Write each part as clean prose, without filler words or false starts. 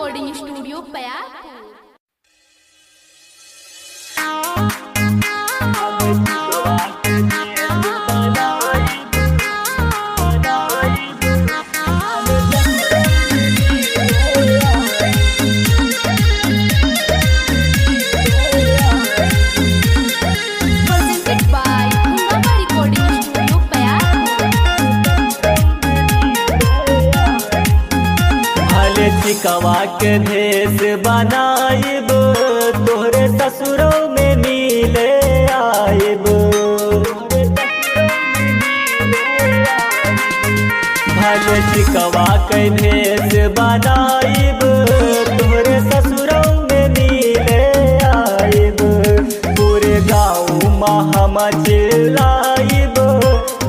Recording studio पयार। चिकवा के भेष बनाइब तोहरे ससुरों में मिले आइब। भले चिकवा के भेष बनाइब तोहरे ससुरों में मिले आइब। पूरे गाँव में हम चिल्लाइब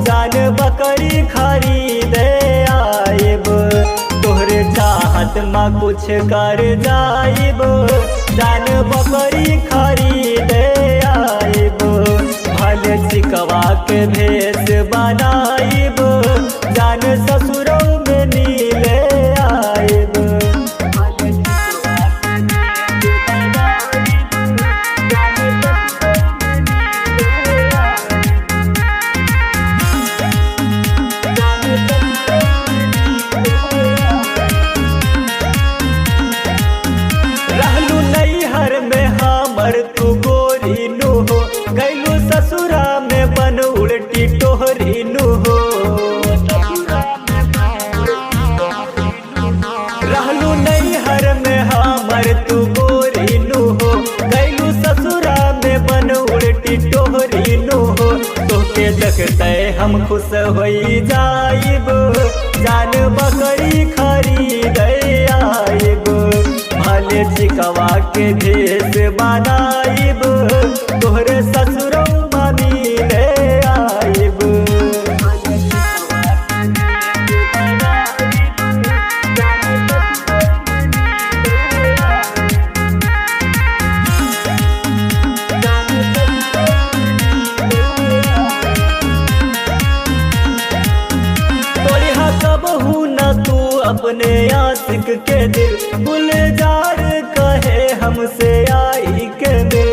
जान बकरी खरीदे आइब। तोहरे चाहत में कुछ कर जाइब जान बकरी खरीदे आइब। भले चिकवा के भेष बनाइब जान ससुरों में मिले आइब। तू गोरी नु हो गैलू ससुरा में बन उल्टी टोहरी नु हो। रहलू नैहर में हमर तू गोरी नु हो गैलू ससुरा में बन उल्टी टोहरी नु हो। तोके देखते हम खुश होई जाइब जान बकरी खरीदे आइब। भले चिकवा के भेष बनाइब तोहरे ससुरों में मिले आइब। तोड़िया कबहू न तू अपने आशिक के दिल गुलजार कहे हमसे आई के दिल।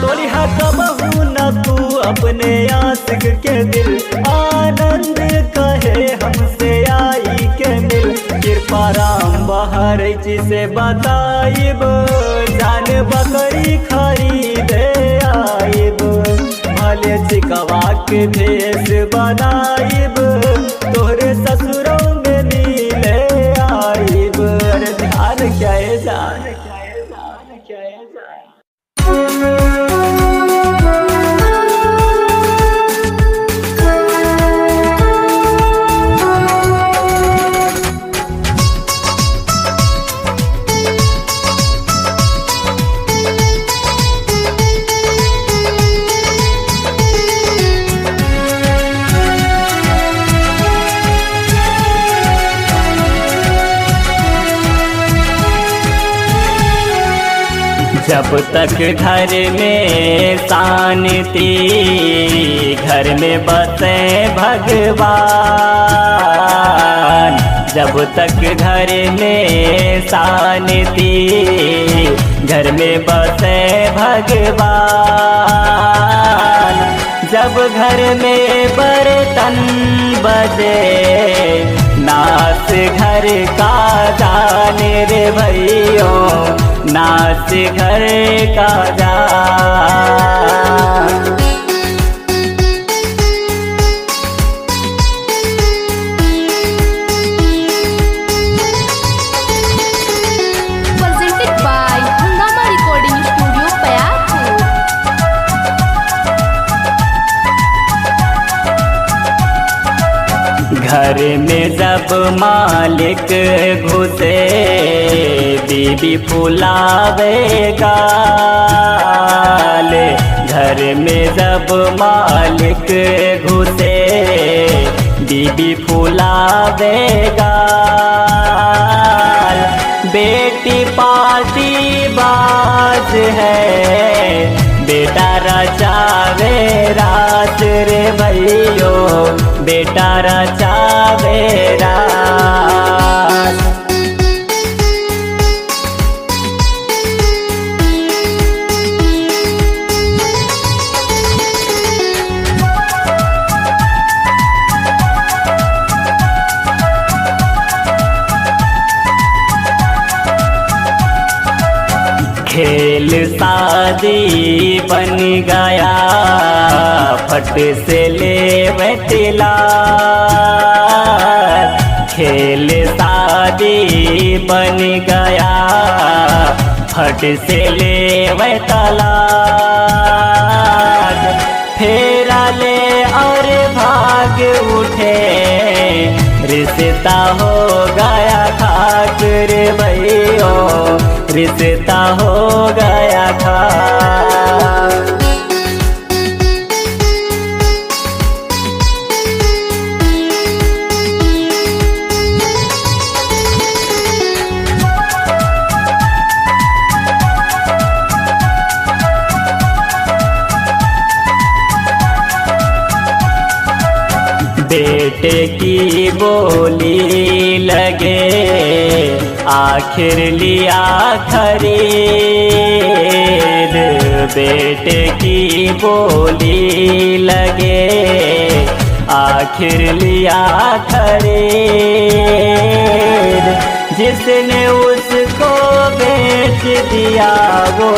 तोड़िया कबहू न तू अपने आशिक के दिल आनंद कहे हमसे आई के दिल। कृपा राम बाहर से बताइब जान बकरी खरीदे आइब। भले चिकवा के भेष बनाइब तोहरे ससुरों में मिले आइब। अरे ध्यान क्या है जान जब तक घर में शांति घर में बसे भगवान। जब तक घर में शांति घर में बसे भगवान। जब घर में बर्तन बजे नाच घर का जाने रे भैयों नाच घर का जान। Presented by Hungama Recording Studio पयार। घर में जब मालिक घुसे बीबी फुलावेगा। घर में जब मालिक घुसे बीबी फुलावेगा। बेटी पार्टी बाज है बेटा रचावे रात रे भैयो बेटा रचावे रात। खेल शादी बन गया फट से ले बैठला। खेल शादी बन गया फट से ले बैठला। फेरा ले और भाग उठे रिश्ता हो गया खाक रे भैयो रिश्ता हो गया था। बेटे की बोली लगे आखिर लिया खरीद। बेटे की बोली लगे आखिर लिया खरीद। जिसने उसको बेच दिया वो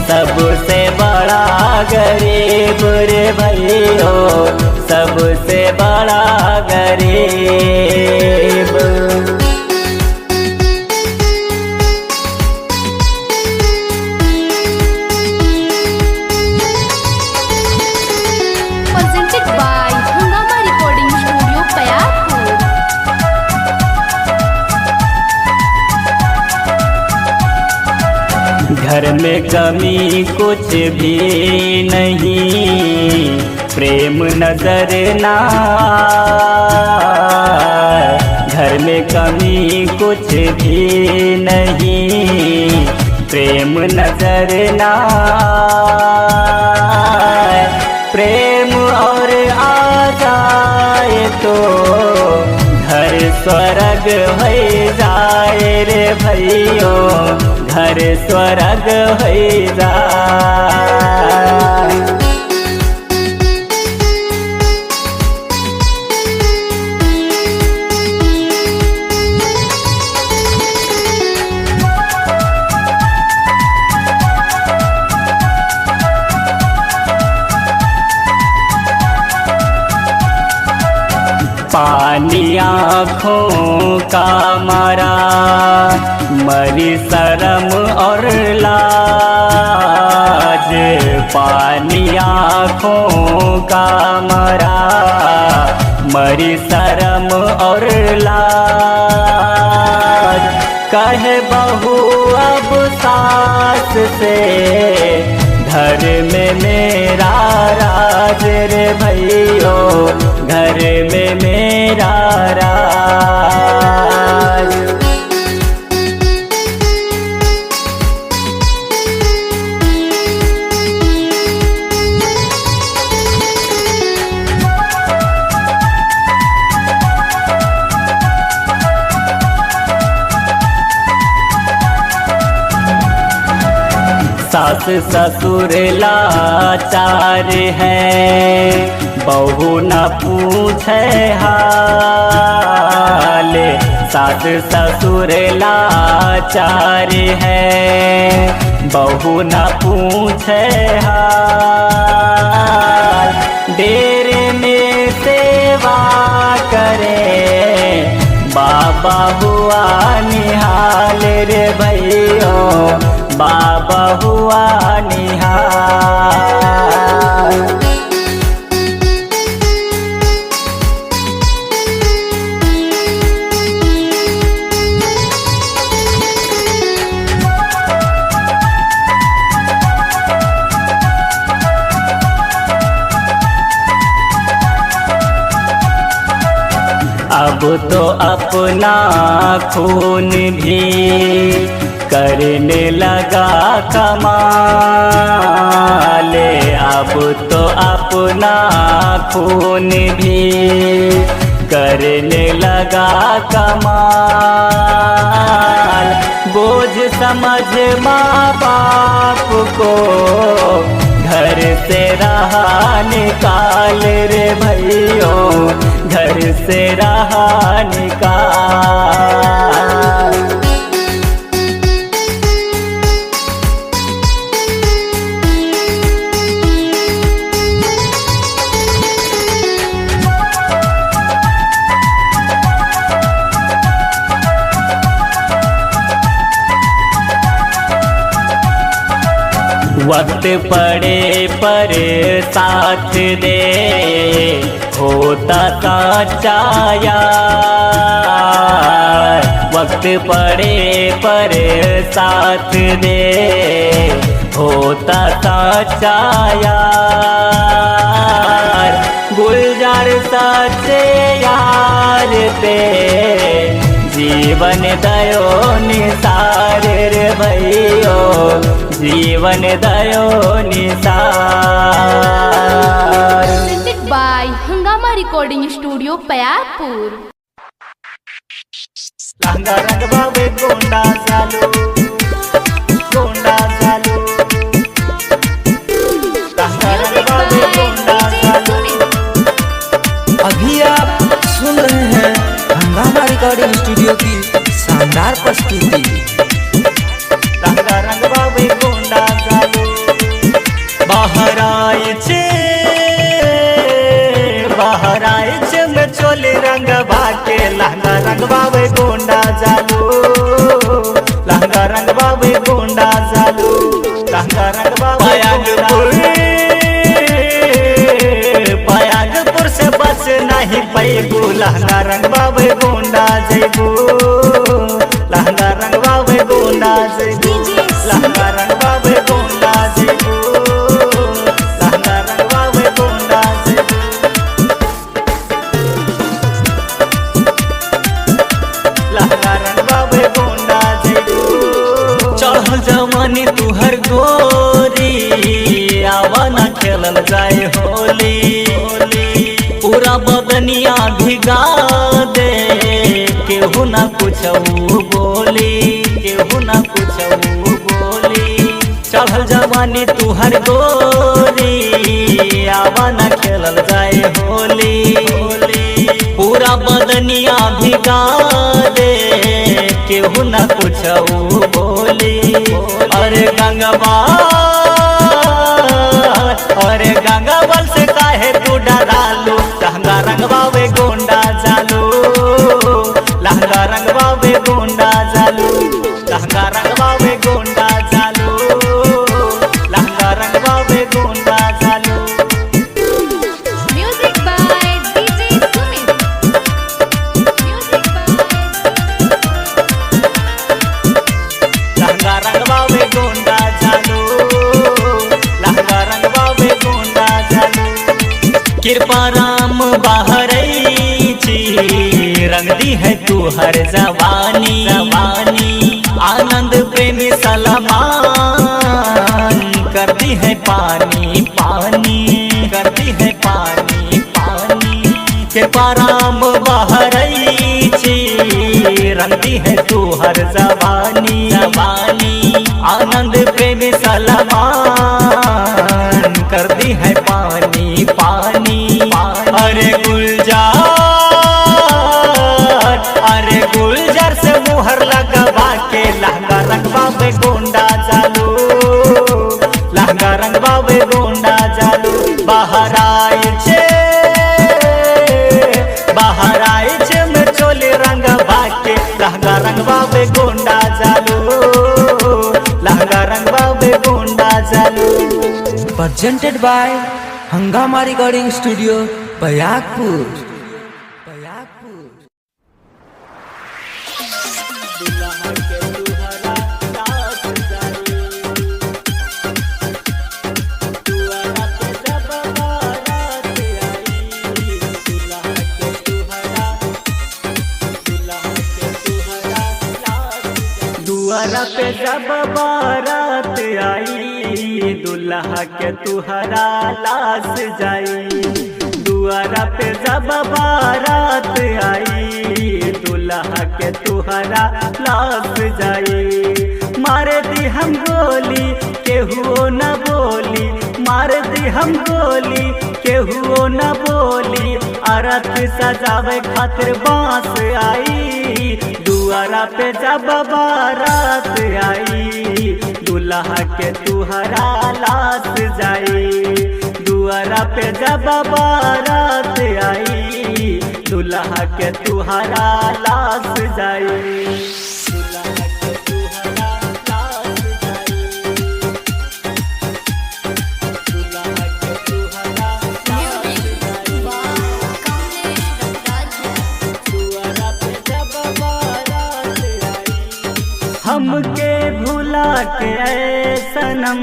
सबसे बड़ा गरीब रे भैयो सबसे बड़ा गरीब। Presented by Hungama Recording Studio, Payapur. घर में कमी कुछ भी नहीं प्रेम नजर ना। घर में कमी कुछ भी नहीं प्रेम नजर ना। प्रेम और आ जाए तो घर स्वर्ग हो जाए रे भैयो घर स्वर्ग हो जाए। पानी आँखों का मारा मरी शर्म और लाज। पानी आँखों का मारा मरी शर्म और लाज। कहे बहू अब सास से घर में मेरा राज रे भैयो घर में मेरा राज। सास ससुर लाचार है बहू न पूछे हाल। सास ससुर लाचार है बहू न पूछे हाल। डेरे में सेवा करे बाबा हुआ निहाल रे भैयो बाबा हुआ निहाल। अब तो अपना खून भी करने लगा कमाल, अब तो अपना खून भी करने लगा कमाल। बोझ समझ माँ बाप को घर से रहा निकाल रे भैयों, घर से रहा निकाल। वक्त पड़े पर साथ दे होता साचा यार, वक्त पड़े पर साथ दे होता साचा यार। गुलजार सच्चे यार पे जीवन दयो निसार रे भैयो, जीवन दयो निसार। Presented by Hungama Recording Studio, Payapur. लहंगा रंगवा वे गोंडा चालू, गोंडा चालू। लहंगा रंगवा वे गोंडा चालू। अभी आप सुन रहे हैं हंगामा रिकॉर्डिंग स्टूडियो की शानदार प्रस्तुति। लहंगा रंगवा वे गोंडा चालू। बहराइच में चोली रंगवा के लहंगा रंगवा वे गोंडा चालू, लहंगा रंगवा वे गोंडा चालू। लहंगा रंगवा पयागपुर से बस नहीं पैगू, लहंगा रंगवा वे गोंडा जैबू, लहंगा रंगवा वे गोंडा जैबू, लहंगा रंगवा वे गोंडा जैबू, लहंगा रंगवा वे गोंडा जैबू। लहंगा रंगवा वे गोंडा जैबू। चढ़ल जवानी तुहर गोरी, आवा ना खेलल जाए होली, पूरा बदनिया भिगा दे केहू ना कुछ बोली, केहू ना कुछ बोली। चढ़ल जवानी तुहर गोरी, आवा ना खेलल जाए होली, पूरा बदनिया भिगा दे केहू ना कुछ बोली। अरे गंगवा, अरे गंगावल से काहे तू डरालू, लहंगा रंगवा वे गोंडा चालू, लहंगा रंगवा वे गोंडा चालू, लहंगा रंगवा वे गोंडा चालू, लहंगा रंगवा वे गोंडा चालू। Music by DJ Sumit. Music by लहंगा रंगवा वे गोंडा चालू, लहंगा रंगवा वे गोंडा चालू। कृपा राम बहरैची रंग दी है तू हर जवानी, आनंद प्रेमी सलमान करती है पानी पानी, करती है पानी पानी। कृपा राम बहरैची रंग दी है तू हर जवानी, आनंद प्रेमी सलमान करती है पानी पानी। अरे गुलजार, अरे गुलजार से मुहर लगवा के लहंगा रंगवा वे गोंडा चालू, लहंगा रंगवा वे गोंडा चालू। बहराइच में चोली रंगवा के लहंगा रंगवा वे गोंडा चालू, लहंगा रंगवा वे गोंडा चालू। presented by हंगामा रिकॉर्डिंग स्टूडियो पयागपुर। दुआरा पे जब बारात आई दुल्हा के तुहरा लाश जाई। दुआरा पे जब बारात आई दुल्हा के तुहरा लाश जाई। मारे दी हम गोली केहू न बोली, मारे दी हम गोली केहू न बोली। अरथ सजावे खातिर बांस आई दुआरा पे जब बारात आई दुल्हा के तुहरा लाश जाई। दुआरा पे जब बारात आई दुल्हा के तुहरा लाश जाई। हमके भुला के ऐ सनम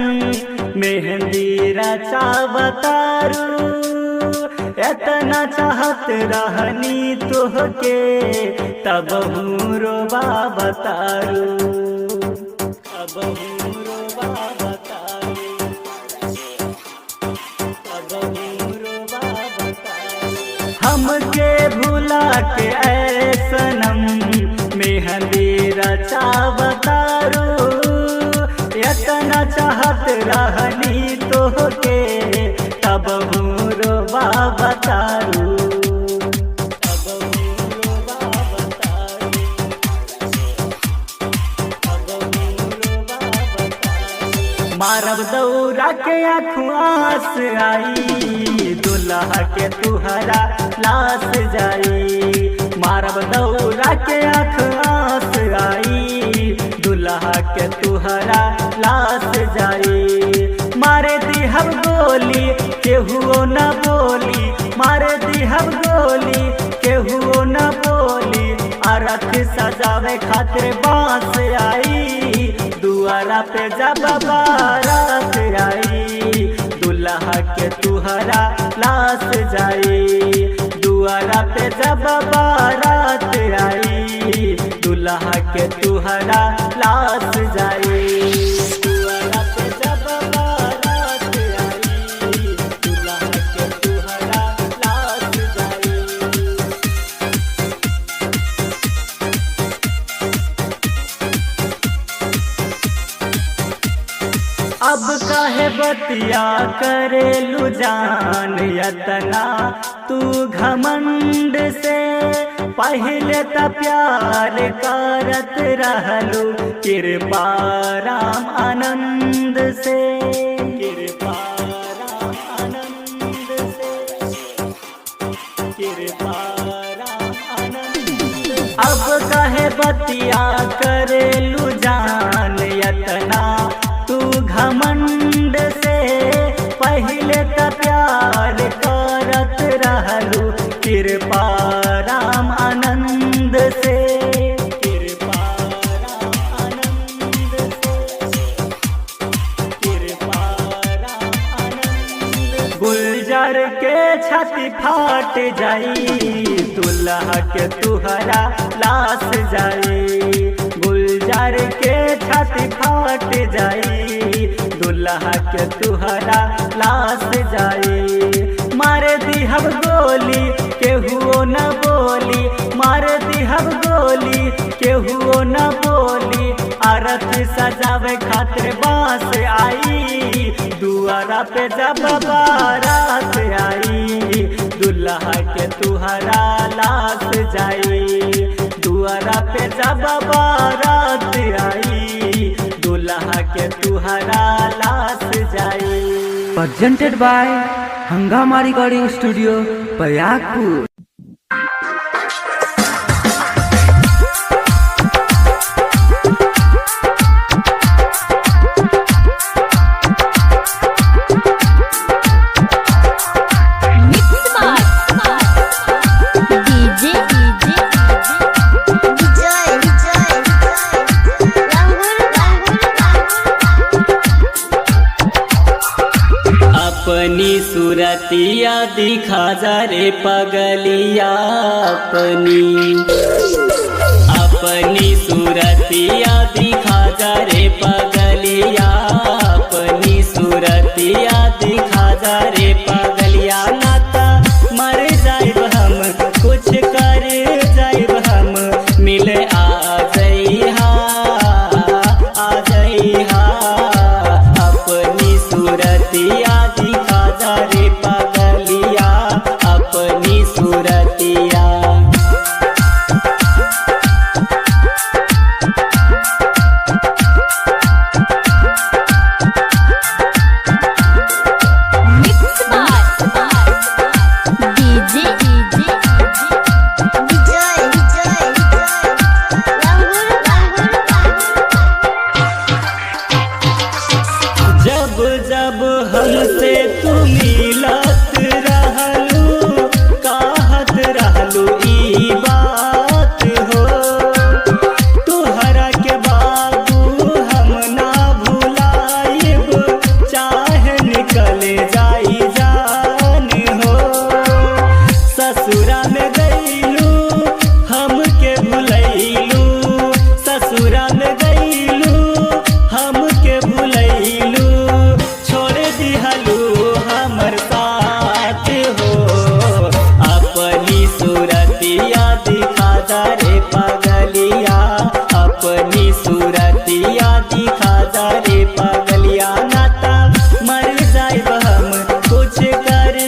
मेहंदी रचावतारू। इतना चाहत रहनी तोहके तब रोबा बतारू। अब रोबा बतारू, अब रोबा बतारू। हमके भुला के ऐ सनम मेहंदी रचावतारू। इतना चाहत रहनी तोहके तब रोबा बतारू। मारब दौरा के आँख आई दुल्हा के तुहरा लाश जाई। मारब दौरा के आँख आई दुल्हा के तुहरा लाश जाई। मारे दी हम गोली केहू न बोली, मारे दी हम गोली केहू न बोली। अरथ सजावे खातिर बांस आई दुआरा पे जब बारात आई दुल्हा के तुहरा लाश जाई। दुआरा पे जब बारात आई दुल्हा के तुहरा लाश जाई। दुआरा पे जब बारात आई दुल्हा के तुहरा लाश जाई। अब काहे बतिया करेलू जान यतना तू घमंड से। पहले त प्यार करत रहलू कृपा राम आनंद से। कृपा राम आनंद से, कृपा राम आनंद। अब काहे बतिया करेलू जान यतना तू घमंड से। पहले त प्यार करत रहलू कृपा राम आनंद से। कृपा राम आनंद से, कृपा राम आनंद। गुलजार के छाती फाट जाई दुल्हा के तुहरा लाश जाई। गुलजार के छाती फाट जाई दुल्हा के तुहरा लाश जाई। मारे दी हम गोली केहू न बोली, मारे दी हम गोली केहू न बोली। अरथ सजावे खातिर बांस आई दुआरा पे जब बारात आई दुल्हा के तुहरा लाश जाई। दुआरा पे जब बारात आई दुल्हा के तुहरा लाश जाई। presented by Hangama Recording Studio, Payagpur। अपनी सूरतिया दिखा जा रे पगलिया। अपनी सूरतिया दिखा रे पागलिया नाता मर जाइब हम कुछ कर जाइब हम मिले आ जइहा अपनी सूरतिया दिखा जा रे पागलिया अपनी सूरतिया। जब जब हमसे तू मिलत रहलू कहत रहलू ई बात हो तुहरा के बाबू हम ना भुलाइब चाहे निकले जाई जान हो ससुरा में गईलू हमके भुलैलू ससुरा में गईलू हमके भुलैलू छोड़ दिहलू हमर साथ हो अपनी सूरतिया दिखा जा रे पागलिया अपनी सूरतिया दिखा जा रे पागलिया नाता मर जाइब हम कुछ कर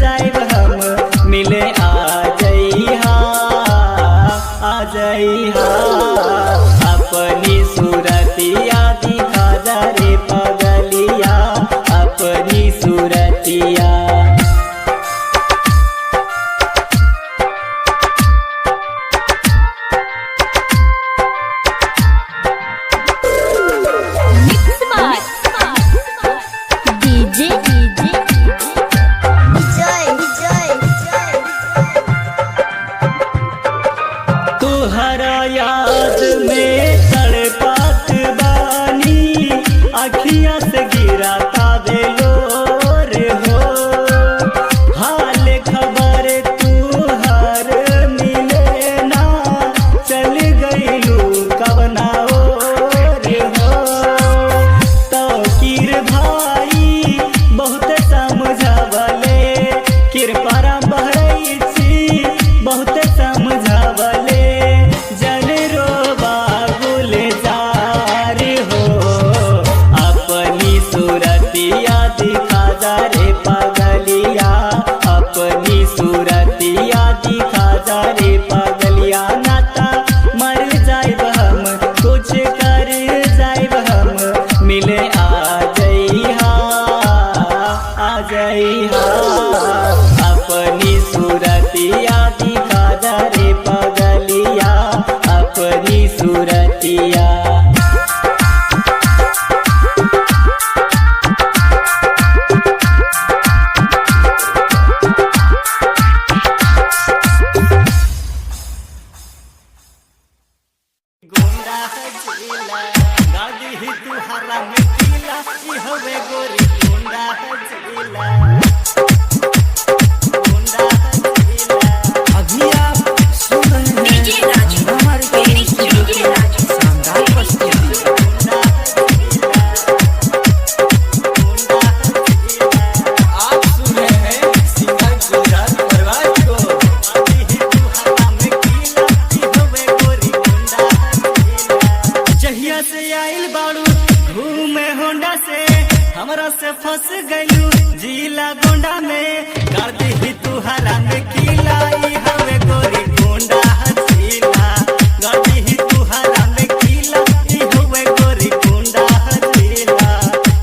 जाइब हम मिले आ जइहा अपनी सूरतिया दिखा जा रे पागलिया अपनी सूरतिया। तुहरा याद में तड़पात बानी अखियाँ से गिरा ताबे लोर हो हाल खबर तू हर मिले ना चल गईलू कवना ओर हो तौकीर भाई बहुत समझावले कृपा बहरई छी बहुत समझावले जन रो बाबुल जार हो अपनी सूरतिया दिखा जा रे पागलिया अपनी सूरतिया दिखा जा रे पागलिया नाता मर जाइब हम कुछ कर जाइब हम मिले आ जइहा अपनी सूरतिया दिखा जा रे पागलिया अपनी सूरतिया। गोंडा हजीला गाड़ी ही तुहरा में पीला ई हवे गोरी गोंडा हजीला अभी आप सुन रहे हैं हमारे शानदार प्रस्तुति। आप सुन रहे हैं सिंगर गुलजार परवार को जहिया से आइल बाड़ू घूमे होंडा से हमरा से फंस गइलू जिला गोंडा में कर दी तुहरा में किला ई हवे गोरी गोंडा हजीला कर दी तुहरा में किला ई हवे गोरी गोंडा हजीला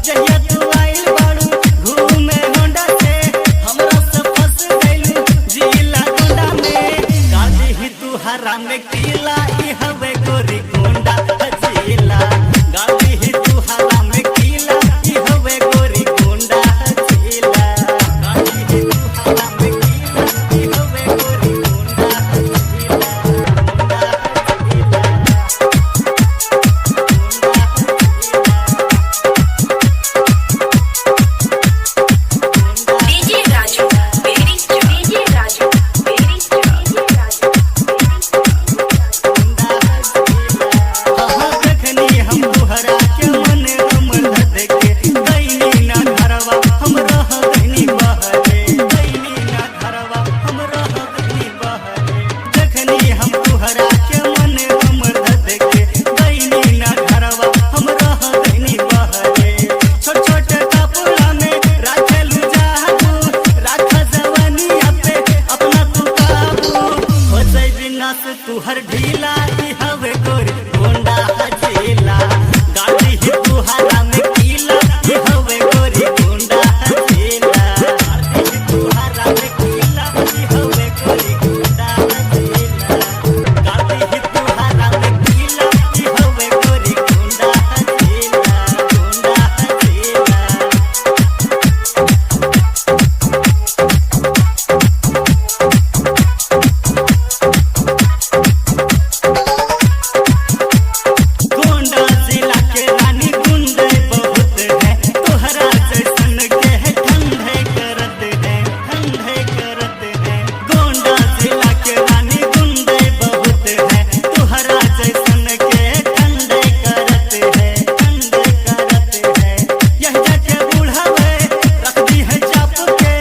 जहिया तू आइल बाड़ू घूमे होंडा से हमरा से फंस गइलू जिला गोंडा में कर दी तुहरा में किला ई हवे गोरी गोंडा हजीला कर दी तुहरा में किला ई हवे गोरी गोंडा हजीला कर दी तुहरा में किला ई हवे गोरी गोंडा ढीला ई हवे गोरी गोंडा हजेला गाड़ी ही तुहरा में कीला ई हवे गोरी गोंडा हजेला गाड़ी ही तुहरा में कीला ई हवे गोरी गोंडा हजेला गाड़ी ही तुहरा में कीला ई हवे गोरी गोंडा हजेला गोंडा हजेला गोंडा जिला के रानी गुंडे बहुत है तोहरा जैसन के ठंडे करत है गोंडा जिला के रानी गुंडे बहुत है तोहरा जैसन के ठंडे करत है यह जाके बूढ़ावे रख दी है चाप के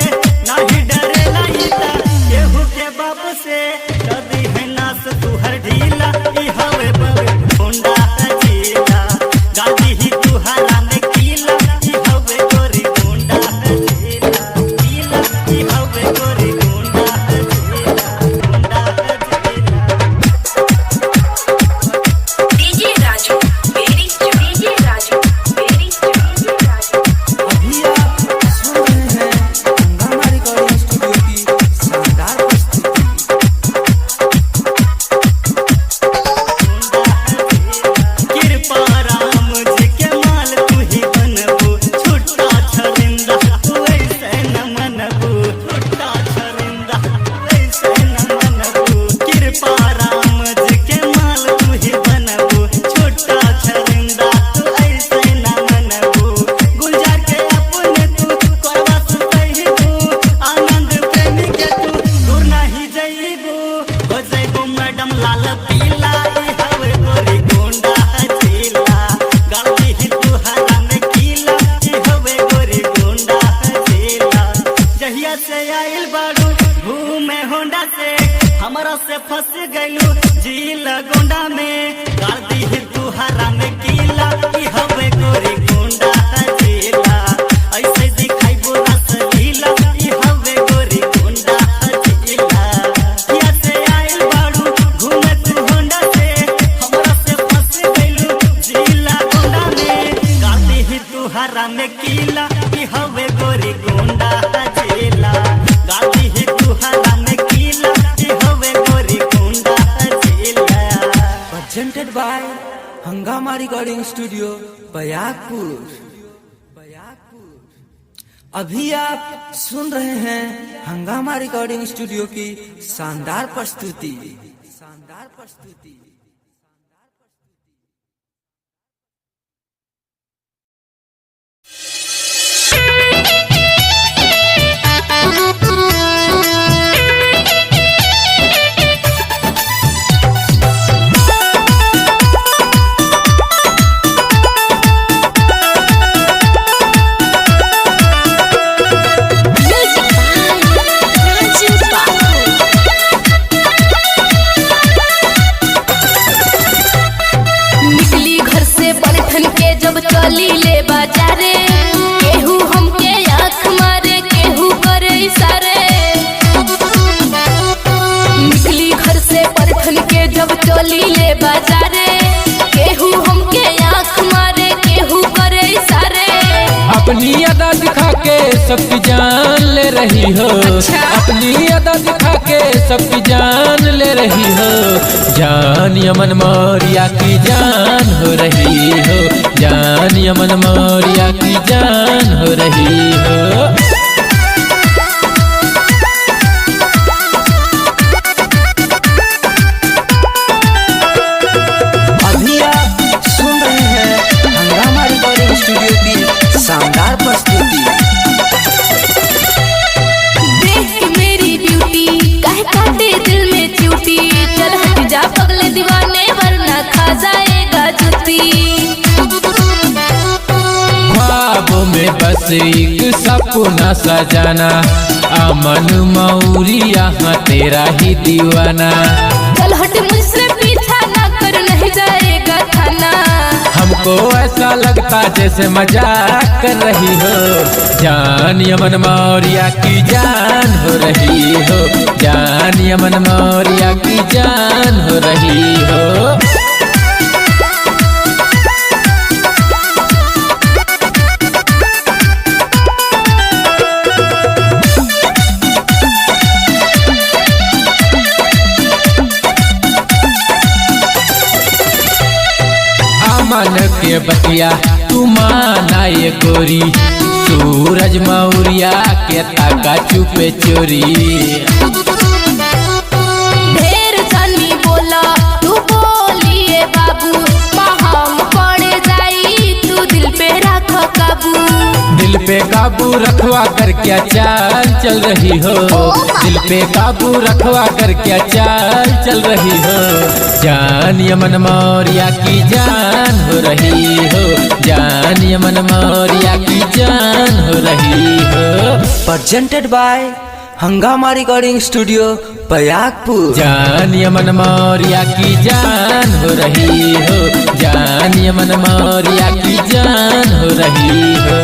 नाही डरेला इता केहू के बाप से कदी है नास तुहर ढीला ई हवे बवे गोंडा हजेला गाड़ी ही तुहरा में कीला ई हवे गोरी गोंडा हजेला कीला ई हवे गोरी गोंडा हजेला गोंडा हजेला डीजे राजू मेरी डीजे राजू मेरी डीजे राजू अभी आप सुन रहे हैं हंगामा रिकॉर्डिंग स्टूडियो की शानदार प्रस्तुति। कृपा राम जी के माल तू ही बनबू छुट्टा छरिंदा तू ऐसे न मनबू छुट्टा छरिंदा तू ऐसे न मनबू कृपा राम जी के माल तू ही बनबू छुट्टा छरिंदा तू ऐसे न मनबू गुलजार के अपने तू करवा सुतही तू आनंद प्रेमी के तू दूर नहीं जइबू हो जइबू मैडम लाल पीला ई हवे गोरी गोंडा हजेला गाड़ी ही तुहरा में कीला ई हवे गोरी गोंडा हजेला जहिया से आइल बाड़ू घूमे होंडा से हमरा से फंस गइलू जिला गोंडा में गाड़ी ही तुहरा में कीला ई हवे गोरी गोंडा हजेला ऐसे दिखाई बुरा सलीला ई हवे गोरी गोंडा हजेला किया से आइल बाड़ू घूमे तू होंडा से हमरा से फंस गइलू जिला गोंडा में गाड़ी ही तुहरा में कीला ई हवे गोरी गोंडा हजेला गाड़ी ही तुहरा में कीला ई हवे गोरी गोंडा हजेला प्रेजेंटेड बाय हंगामा रिकॉर्डिंग स्टूडियो बयाकपुर। अभी आप सुन रहे हैं हंगामा रिकॉर्डिंग स्टूडियो की शानदार प्रस्तुति। म्यूजिक राजू बाबू। निकली घर से बलठन के जब चली ले बाजारे केहू हमके आँख मारे केहू करे इशारे निकली घर से बलठन के जब चली ले बाजारे केहू हमके आँख मारे केहू करे इशारे अपनी अदा दिखा के सबकी जान ले रही हो। अच्छा। अपनी अदा दिखा के सबकी जान ले रही हो। जान यमन मौर्या की जान हो रही हो। जान यमन मौर्या की जान हो रही हो। अभी आप सुन रहे हैं हंगामा रिकॉर्डिंग स्टूडियो की शानदार प्रस्तुति। देख के मेरी ब्यूटी काहे काटे दिल में च्यूटी चल हट जा पगले दीवाने वरना खा जाएगा जुती ख्वाबों में बस एक सपना सजाना अमन मौर्या हाँ तेरा ही दीवाना। चल हट मुझसे पीछा ना कर नहीं जाएगा थाना हमको ऐसा लगता जैसे मजाक कर रही हो। जान यमन मौर्या की जान हो रही हो, जान यमन मौर्या की जान हो रही हो। मन के बतिया तू माना ये गोरी, सूरज मौर्या के ताका चुपे चोरी। ढेर जानी बोला तू बोलिए बाबू, महम पड़ जाई तू दिल पे रख काबू। दिल पे काबू रखवा कर क्या चाल चल रही हो, दिल पे काबू रखवा कर क्या चाल चल रही हो। जान यमन मौर्या की जान हो रही हो, जान यमन मौर्या की जान हो रही हो। presented by हंगामा रिकॉर्डिंग स्टूडियो बयाकपुर। जान यमन मौर्या की जान हो रही हो, जान यमन मौर्या की जान हो रही हो।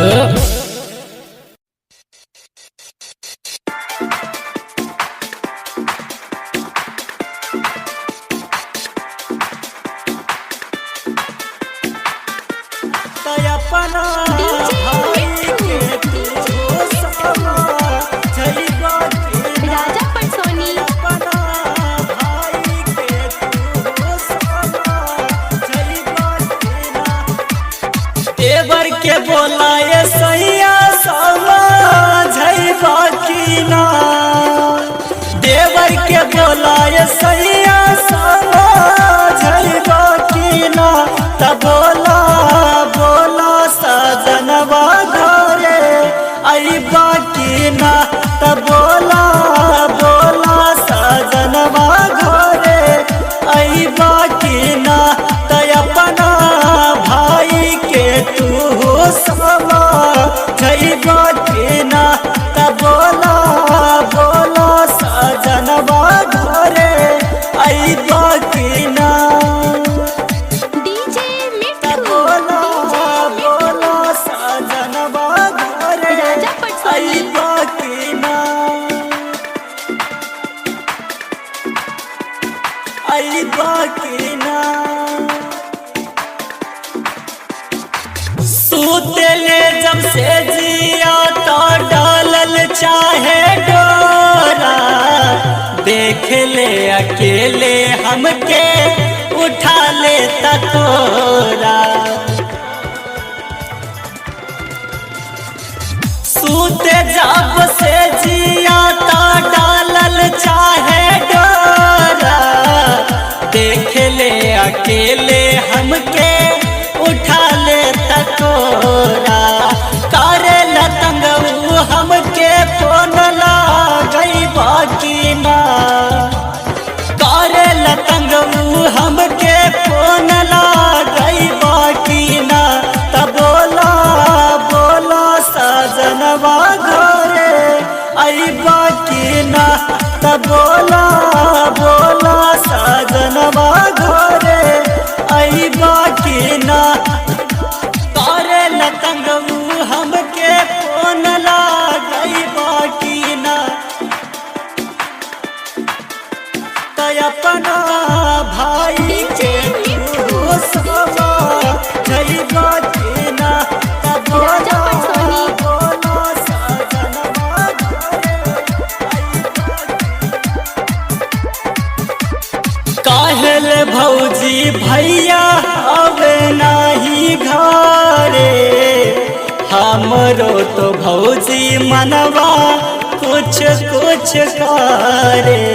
राजा पटसोनी एबर के बोला ये सैया समा झैबा की ना, देवर के बोला ये सैया समा झैबा की ना। तब बोला बोला सजनवा घरे अइबा की ना, तब बोला बोला सजनवा घरे अइबा की ना। तय अपना भाई के तू समा झैबा की ना, तब बोला बोला सजनवा घरे अइबा की ना। डीजे तब मिट्ठू बोला बोला सजनवा घरे राजा पटसोनी अइबा की ना, अइबा की ना। सूतले जब से जिया तो डालल चाहे डोरा, देख ले अकेले हमके उठा ले तकोरा। सूते जब से जिया तो डालल चाहे डोरा, देख ले अकेले हमके उठा ले तकोरा। करे लतंगऊ हमके फोन लागई बाकी ना, करे लतंगऊ हमके फोन लागई बाकी ना। तब बोला बोला सजनवा घरे अइबा की ना, तब बोला बोला सजनवा घरे अइबा की ना। करे लतंगऊ हमके फोन लागई बाकी ना, तय अपना भाई के तू समा झैबा की ना। तब राजा बोला पटसोनी बोला सजनवा घरे अइबा की। काहेल भौजी भैया हवे नाही घरे, हमरो तो भौजी मनवा कुछ कुछ करे।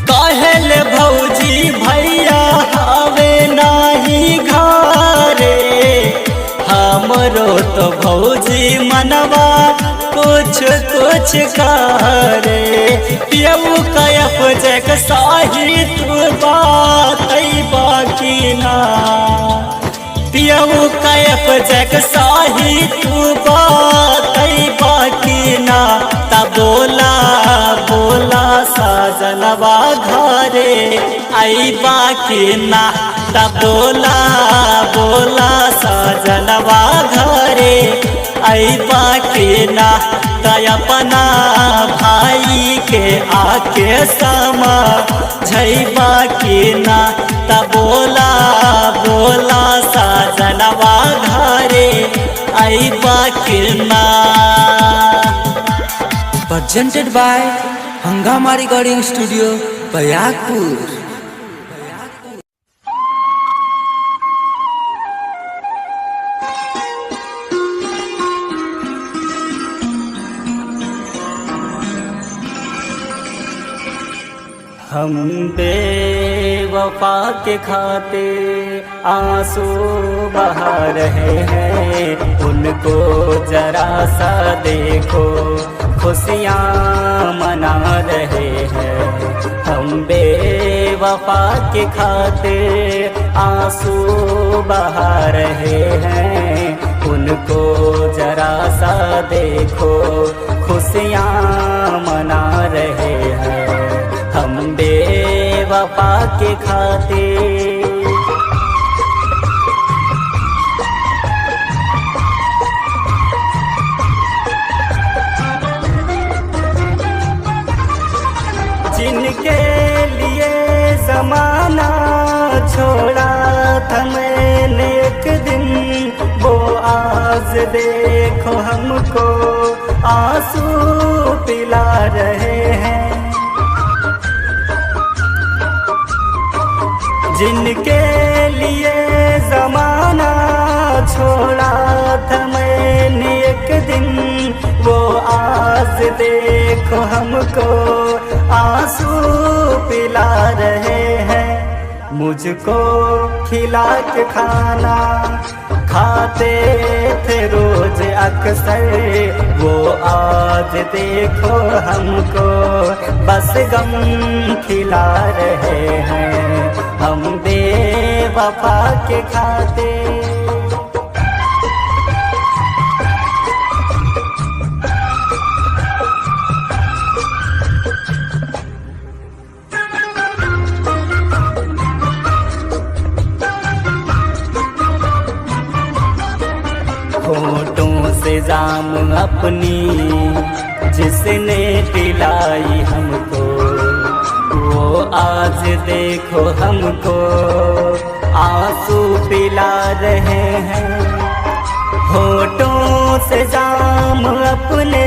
काहेल भौजी भैया हवे नाही घरे, हमरो तो भौजी मनवा कुछ कुछ करे। पियऊ कयप जग साही तू बात बाकी ना, पियऊ कयप जग साही तू बात बाकी ना। तब बोला बोला सजनवा घरे आई बाकी ना तब बोला बोला सजनवा घरे आई बाकी ना तय अपना भाई के आके समा झैबा की ना तब बोला बोला सजनवा घरे आई बाकी ना। presented by Hangama Recording Studio, Bayakpur। हम बेवफा के खाते आंसू बहा रहे हैं, उनको जरा सा देखो खुशियाँ मना रहे हैं। हम बेवफा के खाते आंसू बहा रहे हैं, उनको जरा सा देखो खुशियाँ मना रहे हैं। हम बेवफा के खाते जिनके लिए ज़माना छोड़ा था मैंने एक दिन, वो आज देखो हमको आंसू पिला रहे हैं। जिनके लिए ज़माना छोड़ा था मैंने एक दिन, वो आज देखो हमको आंसू पिला रहे हैं। मुझको खिला के खाना खाते थे रोज अक्सर, वो आज देखो हमको बस गम खिला रहे हैं। हम बेवफा के खाते होठों से जाम अपनी जिसने पिलाई हमको, वो आज देखो हमको आंसू पिला रहे हैं। होठों से जाम अपने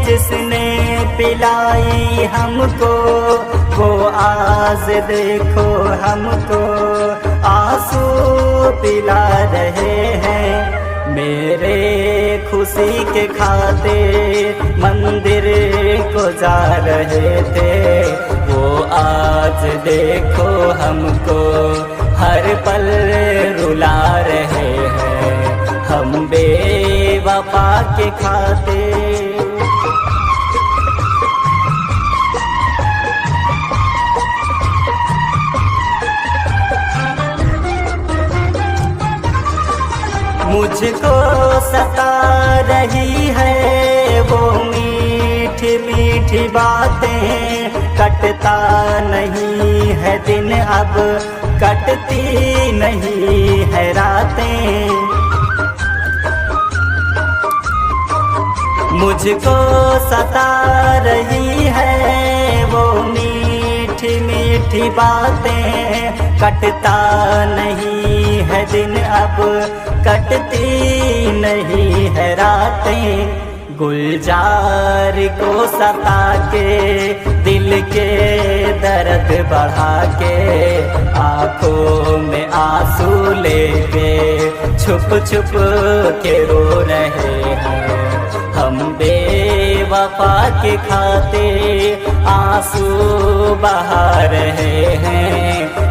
जिसने पिलाई हमको, वो आज देखो हमको आंसू पिला रहे हैं। मेरे खुशी के खाते मंदिर को जा रहे थे, वो आज देखो हमको हर पल रुला रहे हैं। हम बेवफा के खाते मुझको सता रही है वो मीठी मीठी बातें, कटता नहीं है दिन अब कटती नहीं है रातें। मुझको सता रही है वो मीठी मीठी बातें, कटता नहीं है दिन अब कटती नहीं है रातें। गुलजार को सता के दिल के दर्द बढ़ा के, आंखों में आंसू लेके छुप छुप के रो रहे हैं। हम बेवफा के खाते आंसू बहा रहे हैं,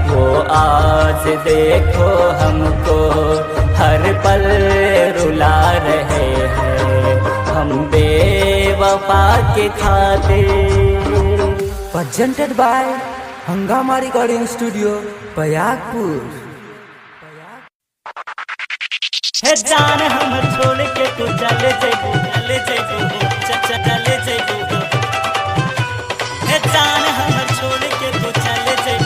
वो आज देखो हमको हर पल रुला रहे हैं। हम बेवफा के खाते presented by Hangama Recording Studio, Bayakpur। हे जान हम छोड़ के तू चले जैबू चले जैबू हे जान हम छोड़ के तू चले जैबू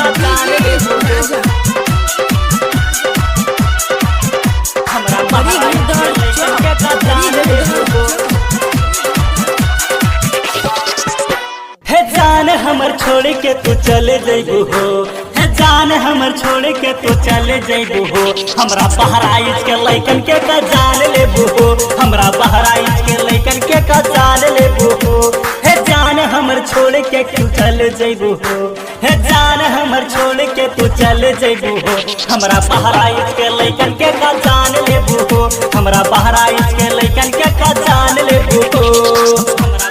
का जान ले बुहो हमरा बहराइच के लइकन के का जान ले बुहो हे जान हमर छोड़ के तू चले जइबू हो हे जान हमर छोड़ के तू चले जइबू हो हमरा बहराइच के लइकन के का जान लेबू हो हमरा बहराइच के लइकन के का जान लेबू हो हे जान हमर छोड़ के तू चले जइबू हो हे जान हमर छोड़ के तू चले जइबू हो हमरा बहराइच के लइकन के का जान लेबू हो हमरा बहराइच के लइकन के का जान लेबू हो हमरा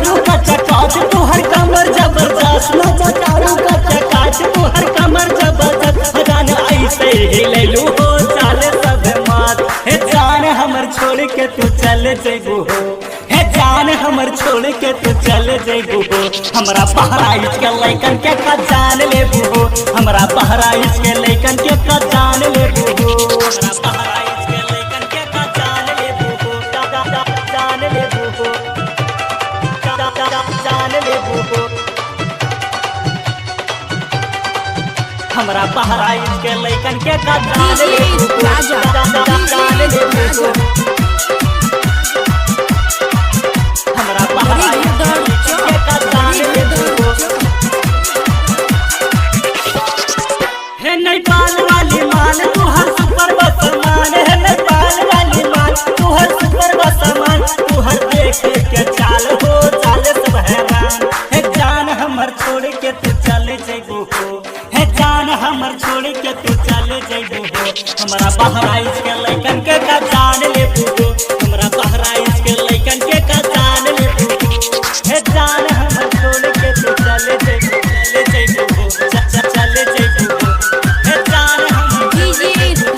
तुहर कमर जबरदस्त नचा तारू का चकाच तुहर कमर जबरदस्त जान ऐसे हिलैलू हो चाले सब मात हे जान हमर छोड़ के तू चले जइबू हो हे जान हमर छोड़ के तू चले जइबू हो हमरा बहराइच के लइकन के का जान लेबू हो हमरा बहराइच के लइकन के का जान लेबू हो हमरा बहराइच के लइकन के का जान लेबू हो जान लेबू हो जान लेबू हो हमरा बहराइच के लइकन के का जान लेबू हो जान लेबू हो हमरा बहराइच के का जान लेबू हो हे नेपाल वाली मान तुहर सुपर बसमान हे नेपाल वाली मान तुहर सुपर बसमान तुहर देख के चाल हो चाले सब हैरान हे जान हमर छोड़ के तू चले जइबू हो हे जान हमर छोड़ के तू चले जइबू हो हमरा बहराइच के लइकन के का जान लेबू हो हमरा बहराइच के लइकन के का जान लेबू हो हे जान हमर छोड़ के तू चले जइबू हो चले जइबू हो हे जान हमर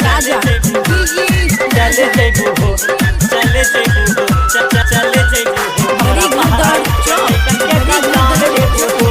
चले जइबू हो चले जइबू हो चले जइबू हो हमरा बहराइच के लइकन के का जान लेबू हो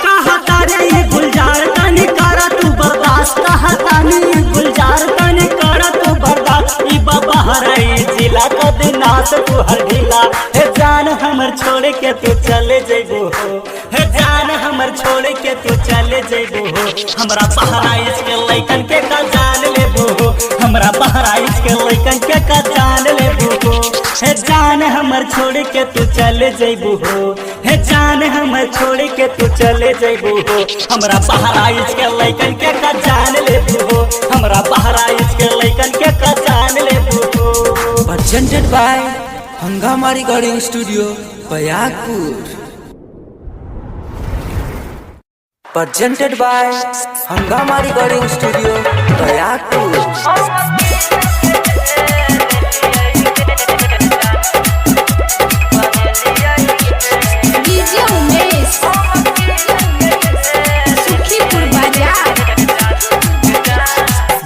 कहा तारे ये गुलजार तनी करा तू बर्दाश्त कहा तानी ये गुलजार तनी करा तू बर्दाश्त ई बहराइच जिला का दिनास तू हर ढीला हे जान हमर छोड़ के तू चले जइबू हो हे जान हमर छोड़ के तू चले जइबू हो हमरा बहराइच के लइकन के का जान लेबू हो हमरा बहराइच के लइकन के का जान लेबू हो हे जान हमर छोड़ के तू चले जइबू हो हे जान हमर छोड़ के तू चले जइबू हो हमरा बहराइच के लइकन के का जान लेबू हो हमरा बहराइच के लइकन के का जान लेबू हो presented by Hangama Recording Studio, Bayakpur. Presented by Hangama Recording Studio, Bayakpur. DJ Umesh Sukhipur बाजार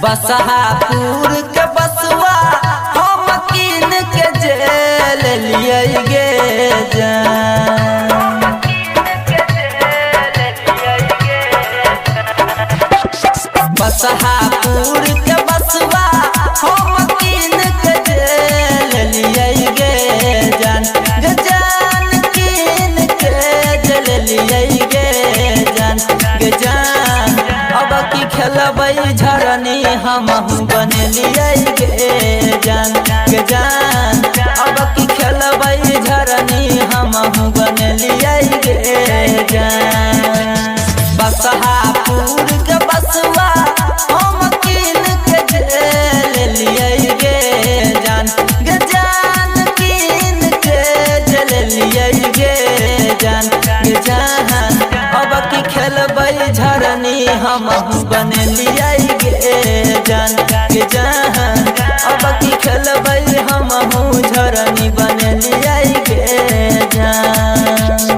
बसहापुर के बसवा हम कीन के जेल लिए गे जान बसहापुर के बसवा हम कीन के जेल लिए गे जान कीन के जेल लिए गे जान अब की खेलबै झरनी हमहू बनलियै गे जान अब की खेलबै झरनी हमहू बनलियै गे जान बसहापुर के बसवा हम कीन के जेल लियै गे जान कीन के जेल लियै गे जान अब की खेलबै झरनी हमहू बनलियै गे जान अब की खेलबै हमहू झरनी बनलियै गे जान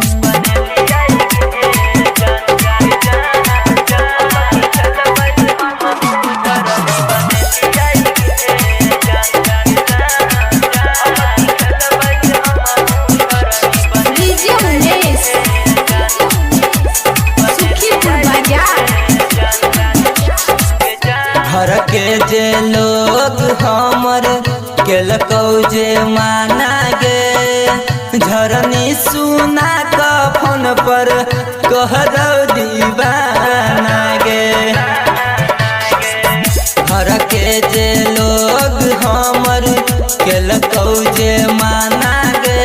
के जे लोग हमर केलकौ जे माना गे झरनी सुना का फोन पर कह दो दीवाना गे घर के जे लोग हमर केलकौ जे माना गे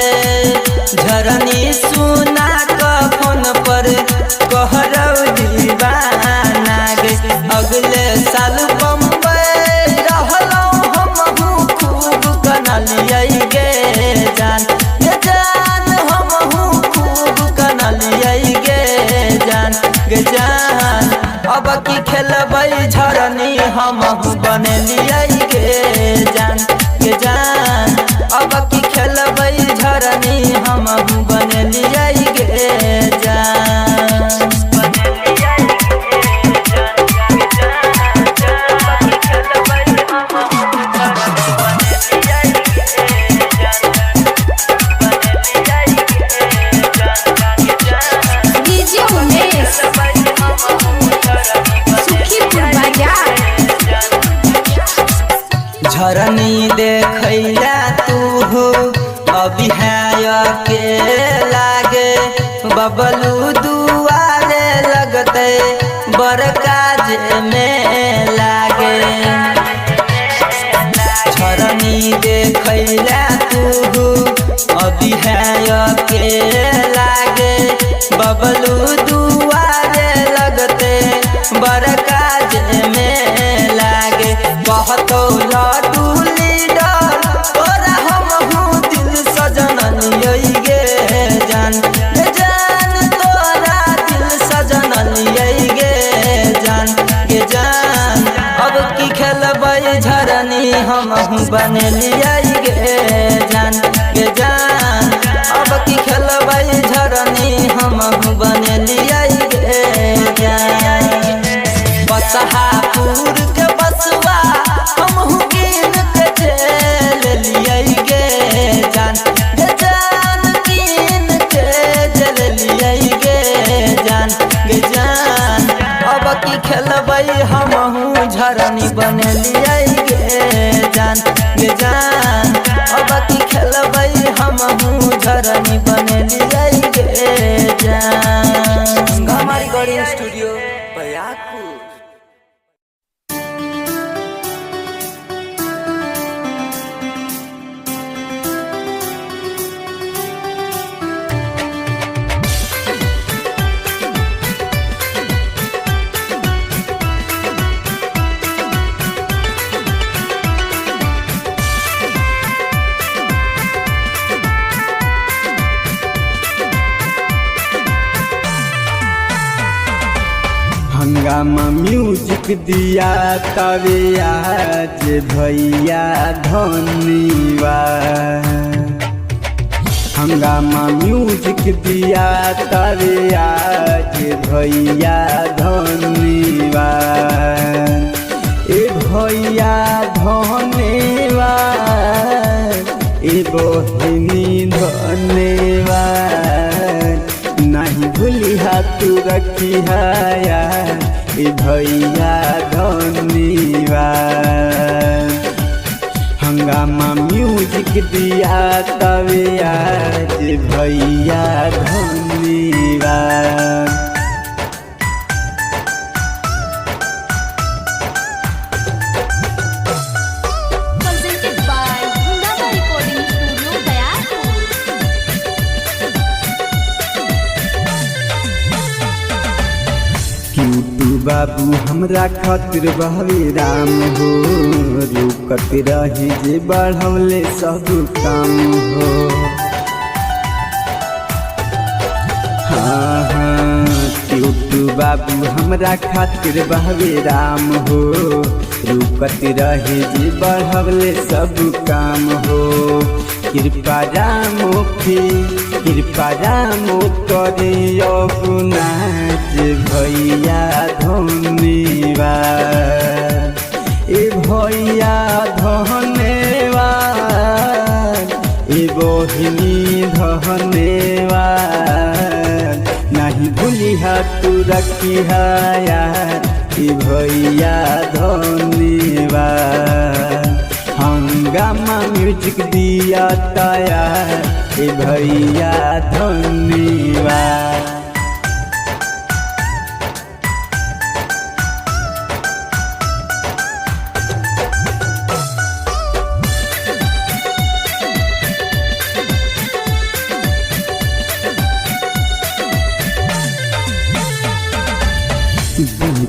झरनी सुना का फोन पर कह दो दीवाना गे अगले साल बम्बई रहलौ हमहू खूब कनलियै गे जान ये जान हमहू खूब कनलियै गे जान अब की खेलबै झरनी हमहू बनलियै गे जान अब की खेलबै झरनी हमहू बनलियै गे जान डीजे उमेश सुखीपुर बाजार झरनी देखैया तू हो अभी है के लागे बबलू दुआरे लगते बड़का जे में लागे झरनी देखैया तू हो अभी है के लागे बबलू दुआरे लगते बड़का जे में लागे कहतो लड्डू लीडर तोरा हमहू दिल सजनलियै गे जान तोरा दिल सजनलियै गे जान अब की खेलबै झरनी हमहू बनलियै गे जान अब की खेलबै झरनी हमहू बनलियै गे जान बसहापुर के बसवा हमहू कीन के चल लियै गे जान कीन के चल लियै गे जान अब की खेलबै हमहू झरनी बनलियै गे जान अब की खेलबै हमहू झरनी बनलियै गे जान हमारी गड़ी स्टूडियो बयाकपुर हंगामा म्यूजिक दिया तवे आज भैया धन्यवाद हंगामा म्यूजिक दिया तवे आज भैया धन्यवाद ए भैया धन्यवाद ए बहिनी धन्यवाद नहीं भूली हाथ रखी हाया ए भैया धन्यवाद हंगामा म्यूजिक दिया तवे आज भैया धन्यवाद presented by Hungama Recording Studio Bayapur क्यूटू बाबू हमरा खातिर बहवे राम हो रुकत रही जे बढ़ौले सब काम हो हाँ क्यूटू बाबू हमरा खातिर बहवे राम हो रुकत रही जे बढ़ौले सब काम हो कृपा रामो करे नाच भैया धन्यवाद ए भैया धन्यवाद ए बहिनी धन्यवाद नहीं भूली हाथ रखी हाया ए भैया धन्यवाद। हंगामा म्यूजिक दिया तैयार ए भैया धन्यवाद।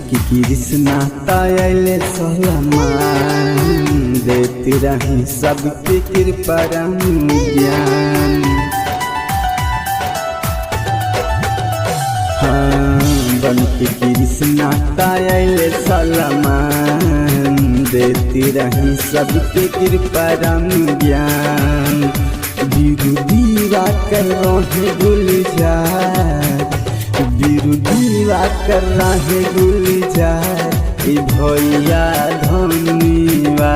की कृष्णा तायल सलमान देती रही सबके कृपा ज्ञान। हाँ बन के कृष्णा तायल सलमान देती रही सबके कृपा ज्ञान। विरुदीवा कर रहे गुलजार विरुदीवा कर रहे गुलजार ए भैया धन्यवाद।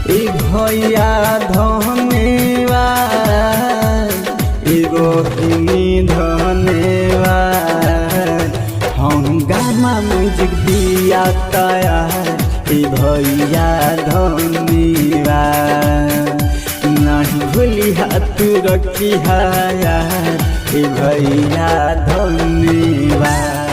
ए भैया धन्यवाद ए रोहिणी धन्यवाद। हंगामा म्यूजिक दिया तैयार ए भैया धन्यवाद। नहीं भूली हाथ रखी यार ए भैया धन्यवाद।